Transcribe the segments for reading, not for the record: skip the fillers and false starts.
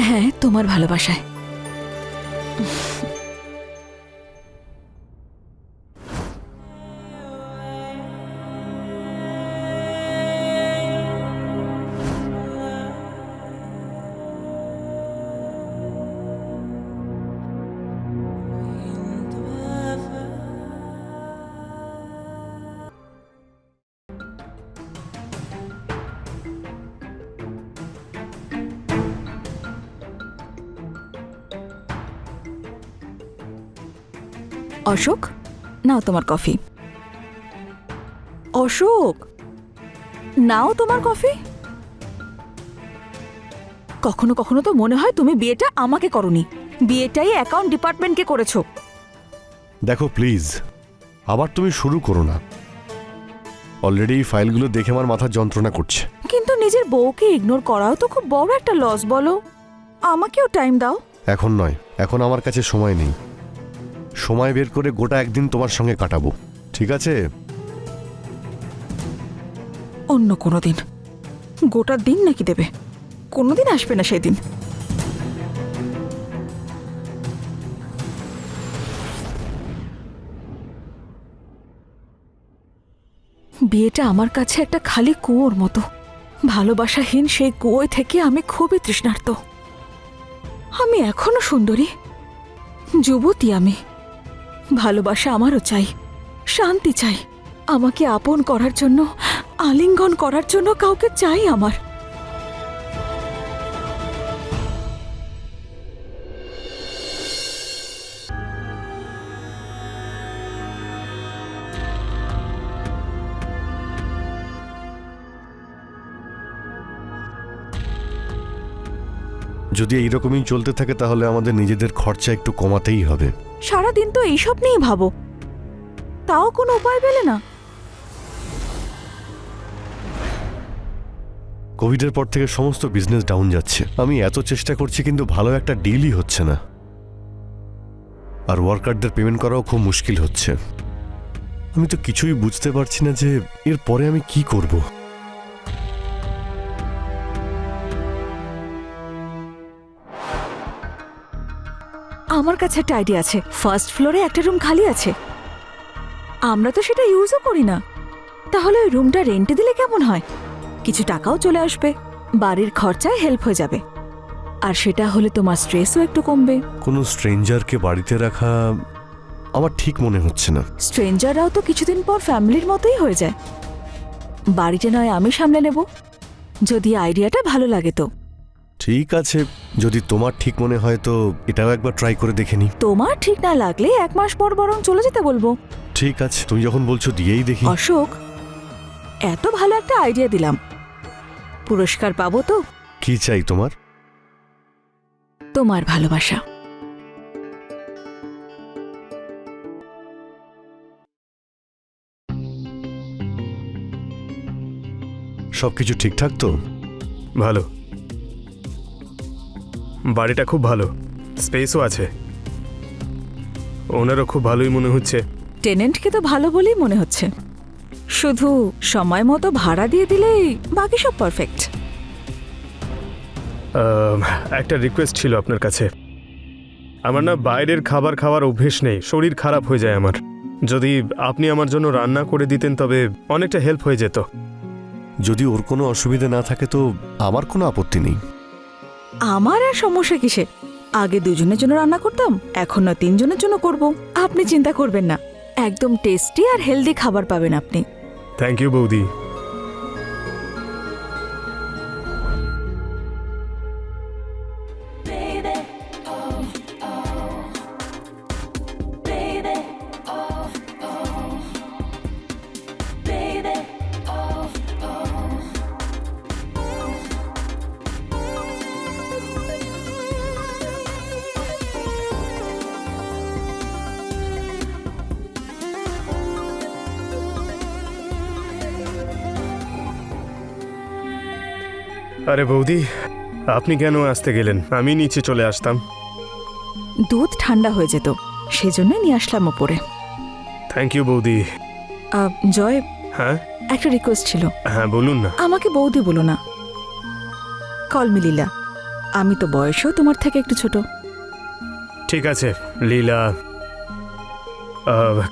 হ্যাঁ, তোমার ভালোবাসায়। অশোক, নাও তোমার কফি। অশোক, নাও তোমার কফি। কখনো কখনো তো মনে হয় তুমি বিয়েটা আমাকে করনি, বিয়েটাই অ্যাকাউন্ট ডিপার্টমেন্টকে করেছো। দেখো প্লিজ, আবার তুমি শুরু করো না। অলরেডি এই ফাইলগুলো দেখে আমার মাথা যন্ত্রণা করছে। কিন্তু নিজের বউকে ইগনোর করাও তো খুব বড় একটা লস, বলো। আমাকেও টাইম দাও। এখন নয়, এখন আমার কাছে সময় নেই। সময় বের করে গোটা একদিন তোমার সঙ্গে কাটাবো, ঠিক আছে? অন্য কোনো দিন। গোটা দিন নাকি দেবে? কোনোদিন আসবে না সেদিন। বিয়েটা আমার কাছে একটা খালি কুয়োর মতো। ভালোবাসাহীন সেই কুয়োয় থেকে আমি খুবই তৃষ্ণার্ত। আমি এখনো সুন্দরী, যুবতী আমি। ভালোবাসা আমারও চাই, শান্তি চাই। আমাকে আপন করার জন্য, আলিঙ্গন করার জন্য কাউকে চাই আমার। যদি এইরকমই চলতে থাকে তাহলে আমাদের নিজেদের খরচা একটু কমাতেই হবে। সারাদিন তো এইসব নিয়েই ভাবো, তাও কোনো উপায় পেলে না? কোভিডের পর থেকে সমস্ত বিজনেস ডাউন যাচ্ছে। আমি এত চেষ্টা করছি কিন্তু ভালো একটা ডিলই হচ্ছে না, আর ওয়ার্কারদের পেমেন্ট করাও খুব মুশকিল হচ্ছে। আমি তো কিছুই বুঝতে পারছি না যে এর পরে আমি কি করব। আমার কাছে একটা আইডিয়া আছে। ফার্স্ট ফ্লোরে একটা রুম খালি আছে, আমরা তো সেটা ইউজও করি না। তাহলে ওই রুমটা রেন্টে দিলে কেমন হয়? কিছু টাকাও চলে আসবে, বাড়ির খরচায় হেল্প হয়ে যাবে, আর সেটা হলে তোমার স্ট্রেসও একটু কমবে। কোনো স্ট্রেঞ্জারকে বাড়িতে রাখা আমার ঠিক মনে হচ্ছে না। স্ট্রেঞ্জাররাও তো কিছুদিন পর ফ্যামিলির মতোই হয়ে যায়। বাড়িটা নয় আমি সামলে নেব, যদি আইডিয়াটা ভালো লাগে তো। ঠিক আছে, যদি তোমার ঠিক মনে হয় তো এটাও একবার ট্রাই করে দেখে নি। তোমার ঠিক না লাগলে 1 মাস পর বরং চলে যেতে বলবো। ঠিক আছে, তুমি যখন বলছো দিয়েই দেখি। অশোক, এত ভালো একটা আইডিয়া দিলাম, পুরস্কার পাবো তো? কি চাই তোমার? তোমার ভালোবাসা। সবকিছু ঠিকঠাক তো? ভালো, বাড়িটা খুব ভালো, স্পেসও আছে, ওনারও খুব ভালোই মনে হচ্ছে। টেনেন্টকে তো ভালো বলেই মনে হচ্ছে, শুধু সময় মতো ভাড়া দিয়ে দিলেই বাকি সব পারফেক্ট। একটা রিকোয়েস্ট ছিল আপনার কাছে। আমার না বাইরের খাবার খাওয়ার অভ্যেস নেই, শরীর খারাপ হয়ে যায় আমার। যদি আপনি আমার জন্য রান্না করে দিতেন তবে অনেকটা হেল্প হয়ে যেত। যদি ওর কোনো অসুবিধা না থাকে তো আমার কোনো আপত্তি নেই। আমার আর সমস্যা কিসে? আগে 2 জনের জন্য রান্না করতাম, এখন না 3 জনের জন্য করব। আপনি চিন্তা করবেন না, একদম টেস্টি আর হেলদি খাবার পাবেন আপনি। থ্যাংক ইউ বৌদি। আরে বৌদি, আপনি কেন আসতে গেলেন? আমি নিচে চলে আসতাম। দুধ ঠান্ডা হয়ে যেত, সেজন্য নিয়ে আসলাম ওপরে। থ্যাংক ইউ বৌদি। জয়, হ্যাঁ একটা রিকোয়েস্ট ছিল। হ্যাঁ বলুন না। আমাকে বৌদি বলো না, কল মি লীলা। আমি তো বয়সেও তোমার থেকে একটু ছোট। ঠিক আছে লীলা,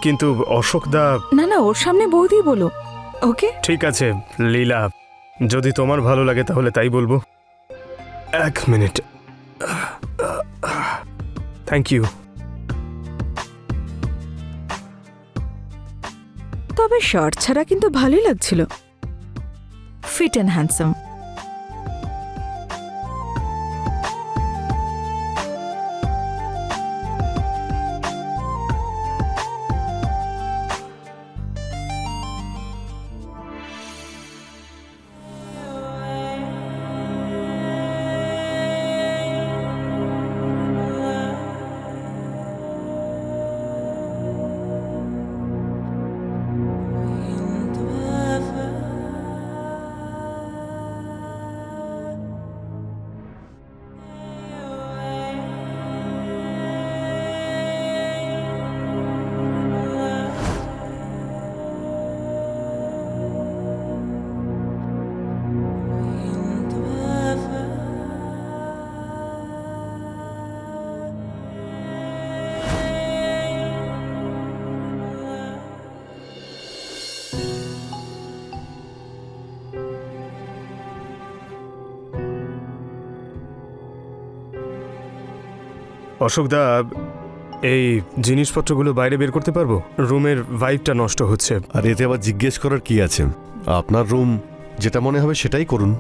কিন্তু অশোকদা। না না, ওর সামনে বৌদি বলো। ওকে, ঠিক আছে লীলা, যদি তোমার ভালো লাগে তাহলে তাই বলবো। 1 মিনিট। Thank you. তবে শার্ট ছাড়া কিন্তু ভালোই লাগছিল। Fit and handsome. অশোকদা, এই জিনিসপত্রগুলো বাইরে বের করতে পারবো? রুমের ভাইবটা নষ্ট হচ্ছে। আর এতে আবার জিজ্ঞেস করার কি আছে? আপনার রুম যেটা মনে হবে সেটাই করুন।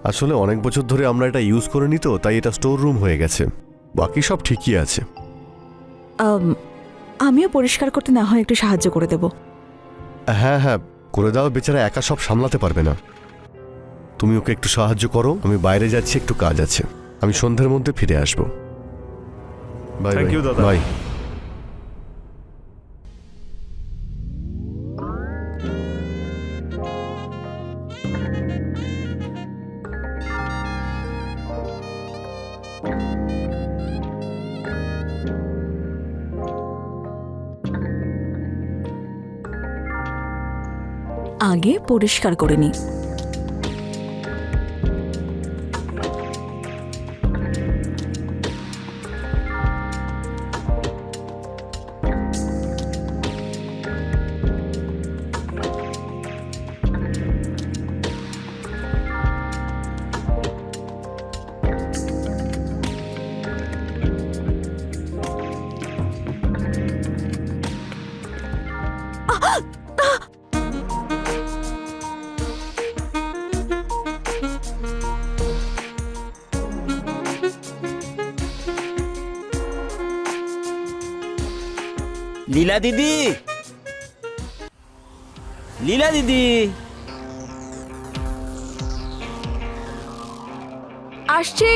আসলে অনেক বছর ধরে আমরা এটা ইউজ করে নিত, তাই এটা স্টোর রুম হয়ে গেছে। বাকি সব ঠিকই আছে। আমিও পরিষ্কার করতে না হয় একটু সাহায্য করে দেব। হ্যাঁ হ্যাঁ, করে দাও। বেচারা একা সব সামলাতে পারবে না। তুমি ওকে একটু সাহায্য করো। আমি বাইরে যাচ্ছি, একটু কাজ আছে। আমি সন্ধ্যের মধ্যে ফিরে আসবো। Bye Thank bye. you, দাদা। বাই। আগে পরিষ্কার করে নিই। লীলা দিদি, লীলা দিদি, আসছি।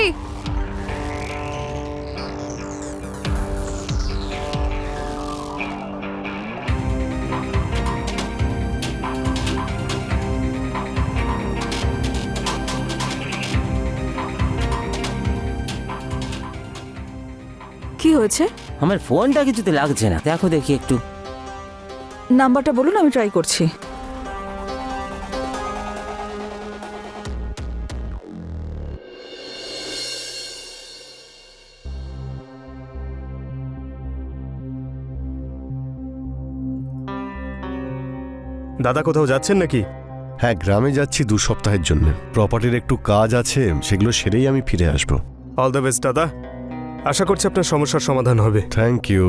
কি হয়েছে? আমার ফোনটা কিছুতে লাগছে না, দেখো দেখি একটু। নাম্বারটা বলুন, আমি ট্রাই করছি। দাদা কোথাও যাচ্ছেন নাকি? হ্যাঁ, গ্রামে যাচ্ছি 2 সপ্তাহের জন্য। প্রপার্টির একটু কাজ আছে, সেগুলো সেরেই আমি ফিরে আসবো। অল দ্য বেস্ট দাদা, আশা করছি আপনার সমস্যার সমাধান হবে। Thank you.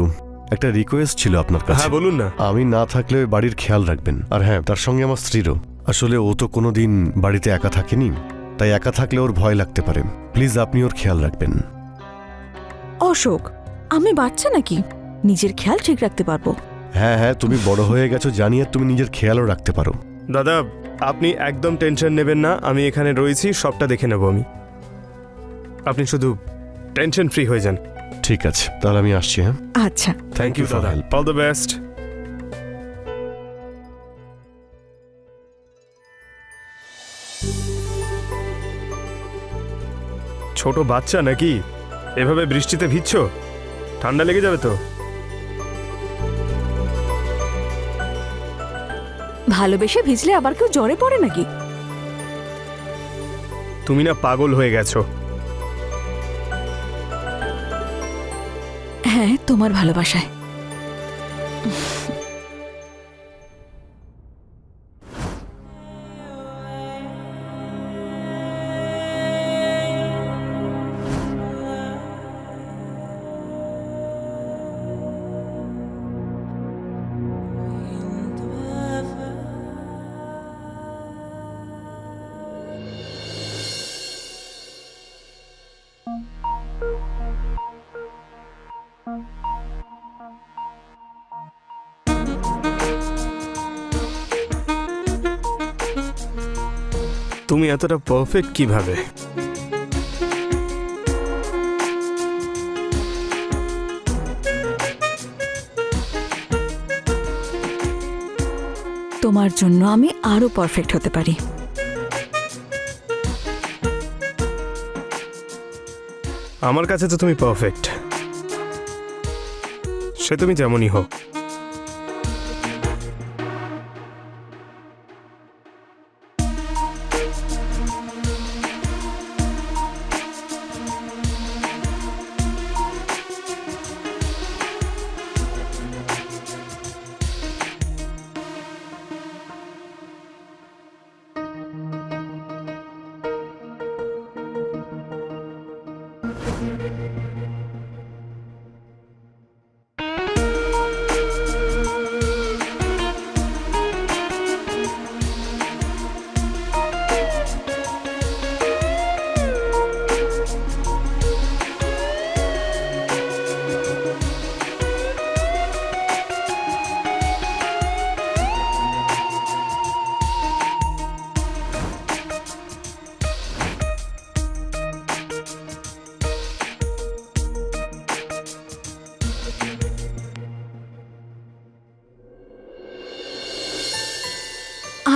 একটা রিকোয়েস্ট ছিল আপনার কাছে। হ্যাঁ বলুন না। আমি না থাকলে বাড়ির খেয়াল রাখবেন। আর হ্যাঁ, তার সঙ্গে আমার স্ত্রীরও। আসলে ও তো কোনোদিন বাড়িতে একা থাকেনি, তাই একা থাকলে ওর ভয় লাগতে পারে। প্লিজ আপনি ওর খেয়াল রাখবেন। অশোক, আমি বাচ্চা নাকি? নিজের খেয়াল ঠিক রাখতে পারবো। হ্যাঁ হ্যাঁ, তুমি বড় হয়ে গেছো জানিয়ে তুমি নিজের খেয়ালও রাখতে পারো। দাদা আপনি একদম টেনশন নেবেন না, আমি এখানে রয়েছি, সবটা দেখে নেব আমি। আপনি শুধু টেনশন ফ্রি হয়ে যান। ঠিক আছে, তাহলে আমি আসছি। হ্যাঁ, আচ্ছা, থ্যাংক ইউ for দাদা, help. All the best. ছোট বাচ্চা নাকি? এভাবে বৃষ্টিতে ভিজছ? ঠান্ডা লেগে যাবে তো। ভালোবেসে ভিজলে আবার কেউ জ্বরে পড়ে নাকি? তুমি না পাগল হয়ে গেছো। হ্যাঁ, তোমার ভালোবাসায়। তুমি এতটা পারফেক্ট কিভাবে? তোমার জন্য আমি আরো পারফেক্ট হতে পারি। আমার কাছে তো তুমি পারফেক্ট, সে তুমি যেমনই হোক।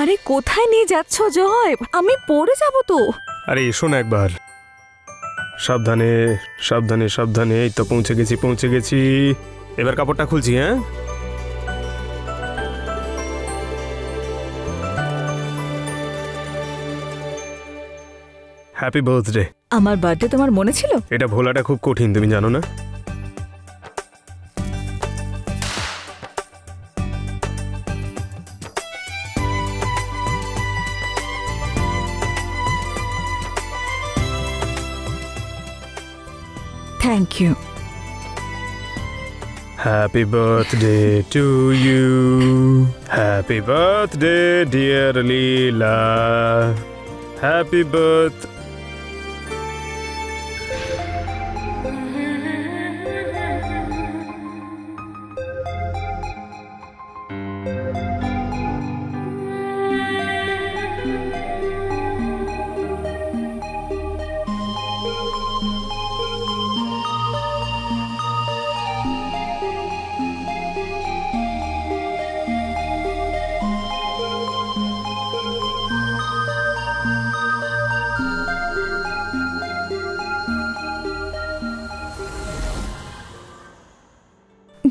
আরে কোথায় নিয়ে যাচ্ছ জয়? আমি পড়ে যাব তো। আরে এসো না একবার। সাবধানে সাবধানে সাবধানে। এই তো পৌঁছে গেছি পৌঁছে গেছি। এবার কাপড়টা খুলছি। হ্যাঁ, হ্যাপি বার্থডে। আমার বার্থডে তোমার মনে ছিল? এটা ভোলাটা খুব কঠিন, তুমি জানো না? Thank you. Happy birthday to you, happy birthday dear Leela, happy birth.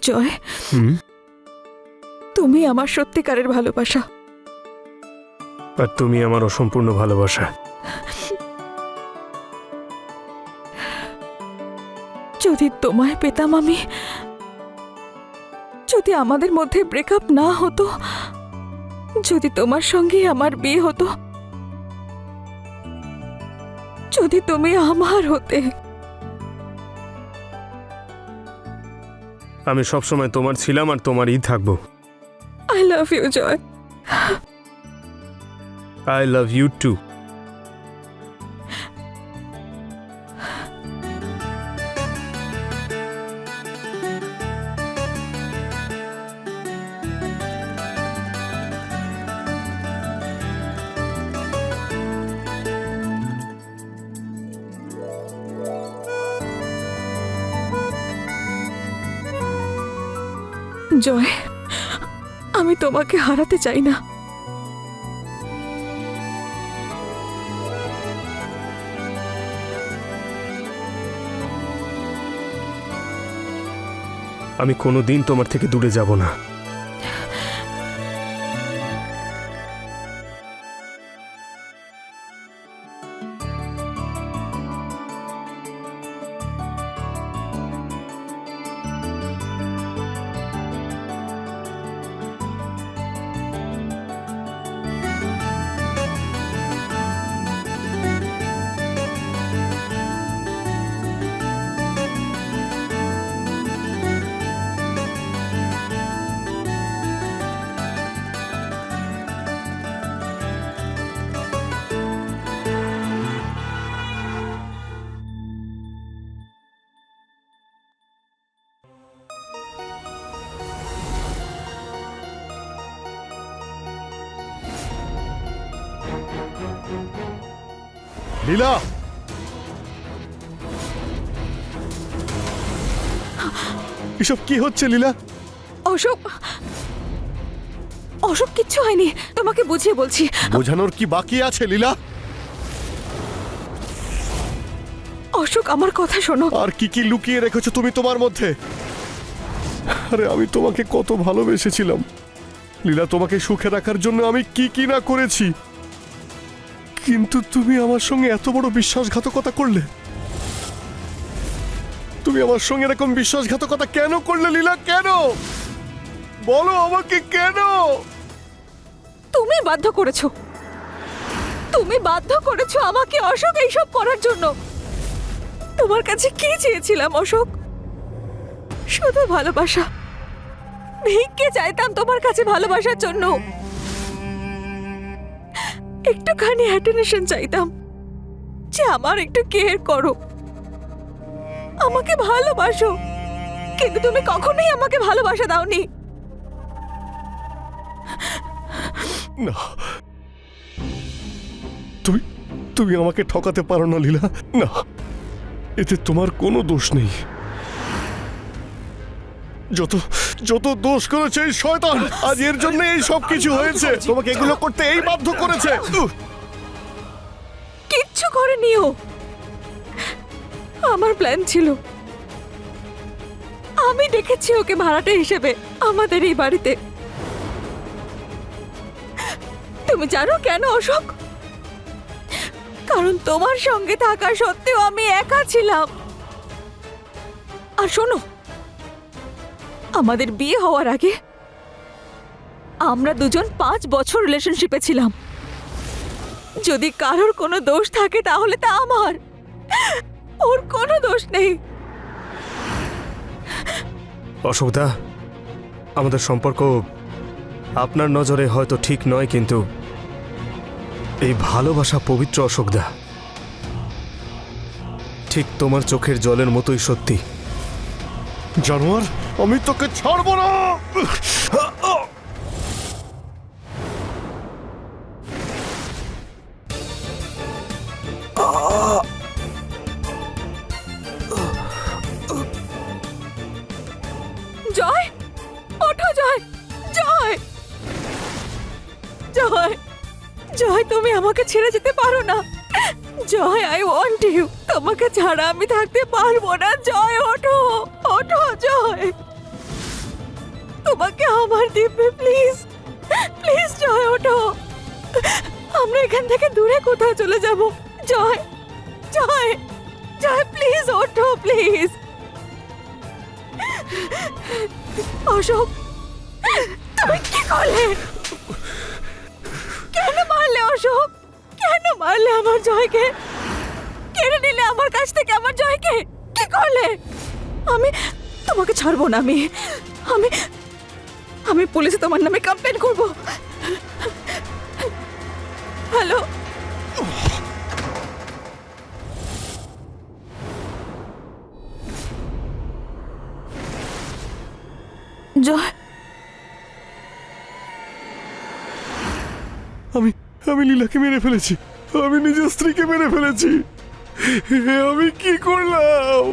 Joy, তুমি আমার সত্যিকারের ভালোবাসা। আর তুমি আমার অসম্পূর্ণ ভালোবাসা। যদি তোমায় পেতাম আমি, যদি আমাদের মধ্যে ব্রেকআপ না হতো, যদি তোমার সঙ্গে আমার বিয়ে হতো, যদি তুমি আমার হতে। আমি সবসময় তোমার ছিলাম আর তোমারই থাকবো। I love you Joy. I love you too. Joy, আমি তোমাকে হারাতে চাই না। আমি কোনোদিন তোমার থেকে দূরে যাব না। লীলা, এসব কি হচ্ছে লীলা? অশোক, অশোক কিচ্ছু হয়নি, তোমাকে বুঝিয়ে বলছি। বোঝানোর কি বাকি আছে লীলা? অশোক আমার কথা শোনো। আর কি কি লুকিয়ে রেখেছো তুমি তোমার মধ্যে? আরে আমি তোমাকে কত ভালোবেসেছিলাম লীলা, তোমাকে সুখে রাখার জন্য আমি কি কি না করেছি, কিন্তু তুমি আমার সঙ্গে এত বড় বিশ্বাসঘাতকতা করলে। তুমি আমার সঙ্গে এরকম বিশ্বাসঘাতকতা কেন করলে লীলা? কেন বলো আমাকে, কেন? তুমি বাধ্য করেছো, তুমি বাধ্য করেছো আমাকে অশোক এইসব করার জন্য। তোমার কাছে কি চেয়েছিলাম অশোক? শুধু ভালোবাসা। ভিক্ষে চাইতাম তোমার কাছে ভালোবাসার জন্য, একটুখানি অ্যাটেনশন চাইতাম যে আমার একটু কেয়ার করো, আমাকে ভালোবাসো। কিন্তু তুমি কখনোই আমাকে ভালোবাসা দাওনি। না, তুমি তুমি আমাকে ঠকাতে পারো না লীলা। না, এতে তোমার কোনো দোষ নেই। যত যত দোষ করেছে এই শয়তান, আজ এর জন্য এই সব কিছু হয়েছে। তোমাকে এগুলো করতে এই বাধ্য করেছে। কিচ্ছু করেনিও, আমার প্ল্যান ছিল। আমি ডেকেছি ওকে ভাড়াটে হিসেবে আমাদের এই বাড়িতে। তুমি জানো কেন অশোক? কারণ তোমার সঙ্গে থাকা সত্ত্বেও আমি একা ছিলাম। আর শোনো, আমাদের বিয়ে হওয়ার আগে আমরা দুজন 5 বছর রিলেশনশিপে ছিলাম। যদি কারোর কোনো দোষ থাকে তাহলে তা আমার, ওর কোনো দোষ নেই। অশোকদা, আমাদের সম্পর্ক আপনার নজরে হয়তো ঠিক নয়, কিন্তু এই ভালোবাসা পবিত্র অশোকদা, ঠিক তোমার চোখের জলের মতোই সত্যি। জানোয়ার, আমি তোকে ছাড়বো না। জয়, ওঠো জয়, জয়, জয়, জয়, তুমি আমাকে ছেড়ে যেতে পারো না। জয়, আই ওয়ান্ট ইউ। তোমাকে ছাড়া আমি থাকতে পারবো না। জয়, ওঠো, ওঠো জয়, তোমাকে আমার দিব্যে, প্লিজ, প্লিজ জয় ওঠো। আমরা এখান থেকে দূরে কোথাও চলে যাব। জয়, জয়, জয়, প্লিজ ওঠো, প্লিজ। অশোক, তুমি কি করলে? কেন মারলে অশোক? কেন মারলে আমার জয়কে? কেড়ে নিলে আমার কাছ থেকে আমার জয়কে। কি করলে? আমি তোমাকে ছাড়বো না। আমি আমি পুলিশে তোমার নামে কমপ্লেন করব। হ্যালো, জয়, আমি আমি লীলাকে মেরে ফেলেছি। আমি নিজের স্ত্রীকে মেরে ফেলেছি। আমি কি করলাম?